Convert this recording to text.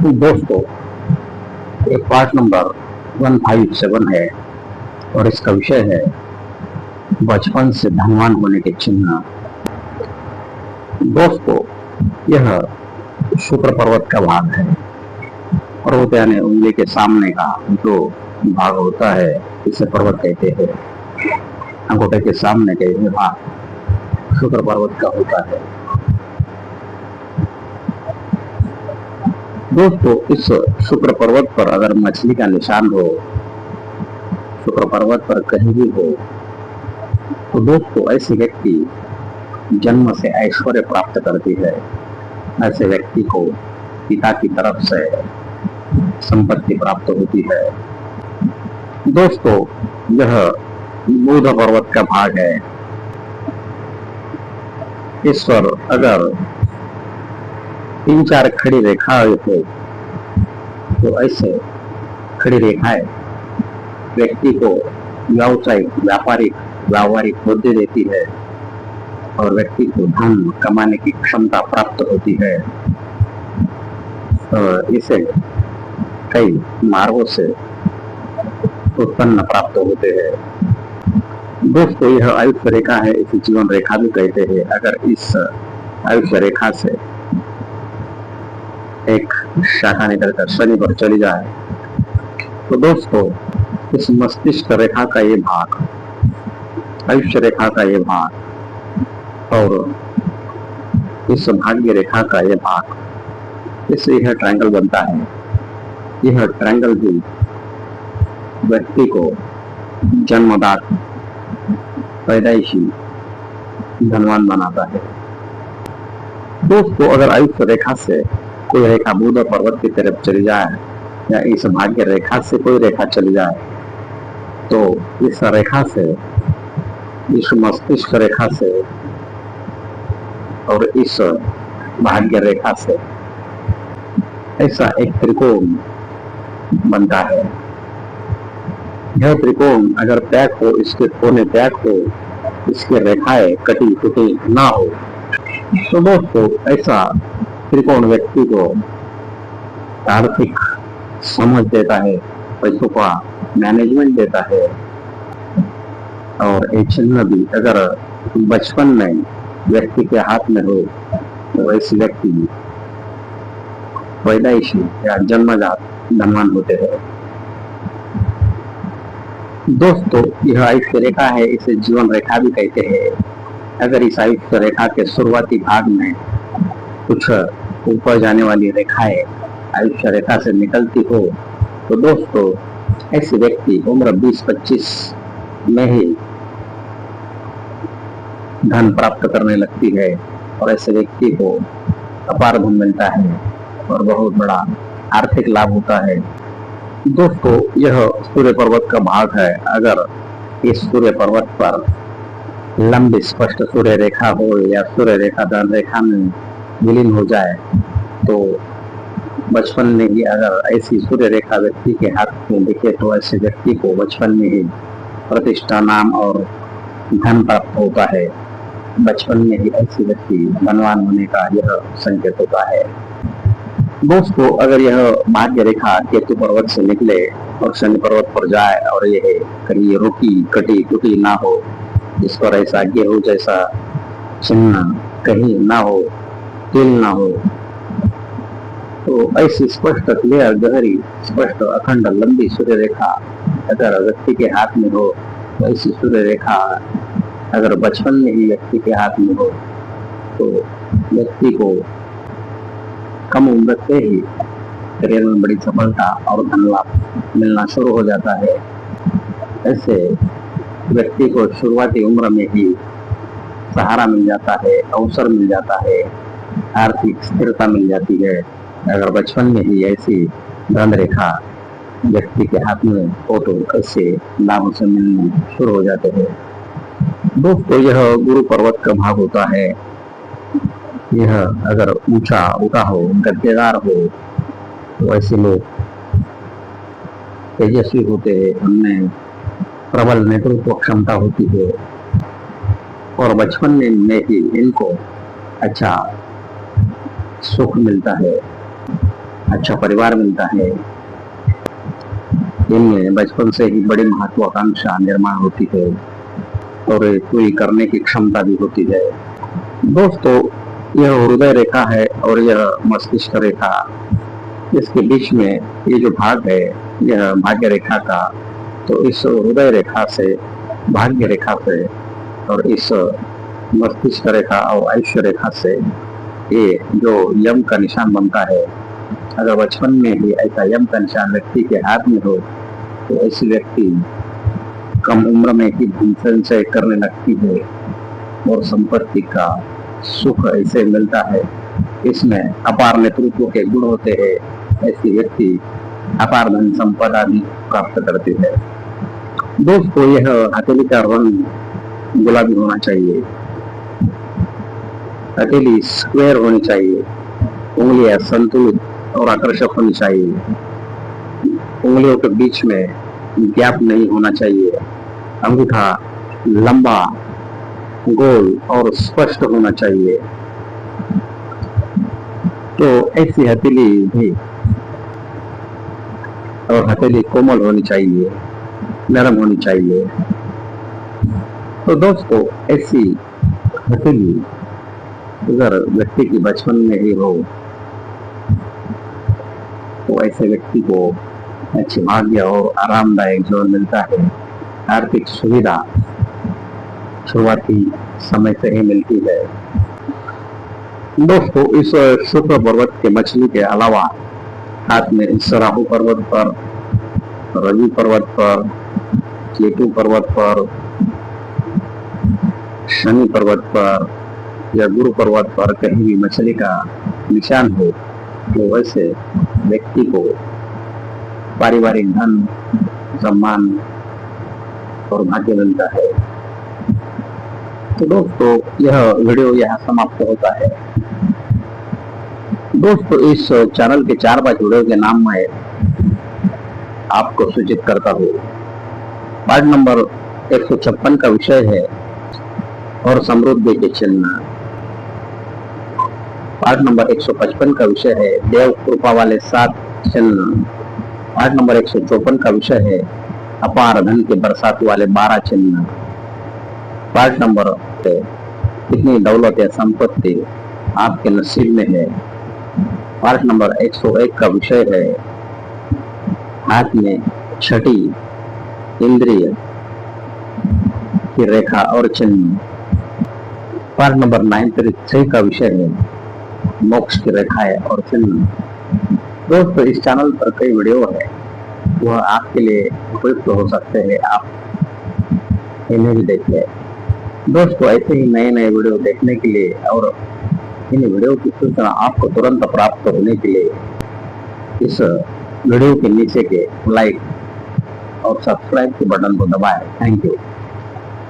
दोस्तों, ये part number 157 है और इसका विषय है बचपन से धनवान होने के चिन्ह। दोस्तों, यह शुक्र पर्वत का भाग है। पर्वत यानी उंगली के सामने का जो भाग होता है इसे पर्वत कहते हैं। अंगूठे के सामने का यह भाग शुक्र पर्वत का होता है। दोस्तों, इस शुक्र पर्वत पर अगर मछली का निशान हो, शुक्र पर्वत पर कहीं भी हो, तो दोस्तों ऐसे व्यक्ति जन्म से ऐश्वर्य प्राप्त करती है। ऐसे व्यक्ति को पिता की तरफ से संपत्ति प्राप्त होती है। दोस्तों, यह बुध पर्वत का भाग है। इस पर अगर 3-4 खड़ी रेखाएं हो तो ऐसे खड़ी रेखाएं व्यक्ति को व्यावसायिक व्यावहारिक बुद्धि देती है और व्यक्ति को धन कमाने की क्षमता प्राप्त होती है। इसे कई मार्गों से उत्पन्न प्राप्त होते हैं। दोस्तों, यह आयुष्य रेखा है, इसे जीवन रेखा भी कहते हैं। अगर इस आयुष्य रेखा से एक शाखा निकलकर शनि पर चली जाए तो दोस्तों इस मस्तिष्क रेखा का ये भाग, आयुष्य रेखा का ये भाग और इस भाग्य रेखा का ये भाग, इससे यह ट्रायंगल बनता है। यह ट्रायंगल भी व्यक्ति को जन्मदात पैदाइशी धनवान बनाता है। दोस्तों, अगर आयुष्य रेखा से कोई रेखा बुध पर्वत की तरफ चली जाए या इस भाग्य रेखा से कोई रेखा चली जाए तो इस रेखा से, इस मस्तिष्क रेखा से और इस भाग्य रेखा से ऐसा एक त्रिकोण बनता है। यह त्रिकोण अगर पैक हो, इसके कोने पैक हो, इसकी रेखाएं कटी टूटी ना हो तो दोस्तों ऐसा त्रिकोण व्यक्ति को आर्थिक समझ देता है, पैसों का मैनेजमेंट देता है। और ये चिन्ह भी अगर बचपन में व्यक्ति के हाथ में हो तो ऐसे व्यक्ति पैदाइशी या जन्मजात धनवान होते हैं। दोस्तों, यह आयुष्य रेखा है, इसे जीवन रेखा भी कहते हैं। अगर इस आयुष्य रेखा के शुरुआती भाग में कुछ ऊपर जाने वाली रेखाएं आयुष्य रेखा से निकलती हो तो दोस्तों ऐसे व्यक्ति उम्र 20-25 में ही धन प्राप्त करने लगती है और ऐसे व्यक्ति को अपार धन मिलता है और बहुत बड़ा आर्थिक लाभ होता है। दोस्तों, यह सूर्य पर्वत का भाग है। अगर इस सूर्य पर्वत पर लंबी स्पष्ट सूर्य रेखा हो या सूर्य रेखा धन रेखा में विलीन हो जाए तो बचपन में ही अगर ऐसी सूर्य रेखा व्यक्ति के हाथ में दिखे तो ऐसे व्यक्ति को बचपन में ही प्रतिष्ठा, नाम और धन प्राप्त होता है। बचपन में ही ऐसे व्यक्ति धनवान होने का यह संकेत होता है। दोस्तों, अगर यह भाग्य रेखा केतु पर्वत से निकले और शनि पर्वत पर जाए और यह कहीं रुकी कटी टूटी ना हो, इस पर ऐसा गेहूं जैसा चिन्ह कहीं ना हो, तिल ना हो, तो ऐसी स्पष्ट क्लियर गहरी स्पष्ट अखंड लंबी सूर्य रेखा अगर व्यक्ति के हाथ में हो तो ऐसी सूर्य रेखा अगर बचपन में ही व्यक्ति के हाथ में हो तो व्यक्ति को कम उम्र से ही करियर में बड़ी सफलता और धन लाभ मिलना शुरू हो जाता है। ऐसे व्यक्ति को शुरुआती उम्र में ही सहारा मिल जाता है, अवसर मिल जाता है, आर्थिक स्थिरता मिल जाती है अगर बचपन में ही ऐसी धन रेखा व्यक्ति के हाथ में हो तो ऐसे लाभ उसे मिलने शुरू हो जाते हैं। दोस्तों, यह गुरु पर्वत का भाग होता है। यह अगर ऊंचा उठा हो, गद्देदार हो तो ऐसे लोग तेजस्वी होते हैं, उनमें प्रबल नेतृत्व क्षमता होती है और बचपन में ही इनको अच्छा सुख मिलता है, अच्छा परिवार मिलता है, इनमें बचपन से ही बड़ी महत्वाकांक्षा निर्माण होती है और पूरी करने की क्षमता भी होती है। दोस्तों, यह हृदय रेखा है और यह मस्तिष्क रेखा, इसके बीच में ये जो भाग है यह भाग्य रेखा का। तो इस हृदय रेखा से, भाग्य रेखा से और इस मस्तिष्क रेखा और आयुष्य रेखा से ये जो यम का निशान बनता है, अगर बचपन में ही ऐसा यम का निशान व्यक्ति के हाथ में हो तो ऐसी व्यक्ति कम उम्र में ही धन संचय करने लगती है और संपत्ति का सुख ऐसे मिलता है। इसमें अपार नेतृत्व के गुण होते हैं। ऐसी व्यक्ति अपार धन संपदा भी प्राप्त करती है। दोस्तों, यह हथेली का रंग गुलाबी होना चाहिए, हथेली स्क्वायर होनी चाहिए, उंगलियां संतुलित और आकर्षक होनी चाहिए, उंगलियों के बीच में गैप नहीं होना चाहिए, अंगूठा लंबा, गोल और स्पष्ट होना चाहिए। तो ऐसी हथेली भी, और हथेली कोमल होनी चाहिए, नरम होनी चाहिए। तो दोस्तों, ऐसी हथेली अगर व्यक्ति की बचपन में ही हो तो ऐसे व्यक्ति को अच्छी भाग्य और आरामदायक जीवन मिलता है। आर्थिक सुविधा शुरुआती समय से ही मिलती है। दोस्तों, इस शुक्र पर्वत के मछली के अलावा हाथ में इस राहु पर्वत पर, रवि पर्वत पर, केतु पर्वत पर, शनि पर्वत पर या गुरु पर्वत पर कहीं भी मछली का निशान हो तो वैसे व्यक्ति को पारिवारिक धन, सम्मान और भाग्य मिलता है। तो दोस्तों, यह वीडियो यहाँ समाप्त होता है। दोस्तों, इस चैनल के 4-5 वीडियो के नाम मैं आपको सूचित करता हूँ। पार्ट नंबर 156 का विषय है और समृद्धि के चिन्ह। पार्ट नंबर 155 का विषय है देव कृपा वाले 7 चिन्ह। पार्ट नंबर 154 का विषय है अपार धन के बरसात वाले 12 चिन्ह। पार्ट नंबर कितनी दौलत या संपत्ति आपके नसीब में है। पार्ट नंबर 101 का विषय है हाथ में छठी इंद्रिय की रेखा और चिन्ह। पार्ट नंबर 93 का विषय है मोक्ष की रेखाएं और चिन्ह। दोस्तों, इस चैनल पर कई वीडियो है, वह आपके लिए उपयुक्त हो सकते हैं, आप इन्हें भी देखिए। दोस्तों, ऐसे ही नए नए वीडियो देखने के लिए और इन वीडियो की सूचना आपको तुरंत प्राप्त होने के लिए इस वीडियो के नीचे के लाइक और सब्सक्राइब के बटन को दबाएं। Thank you.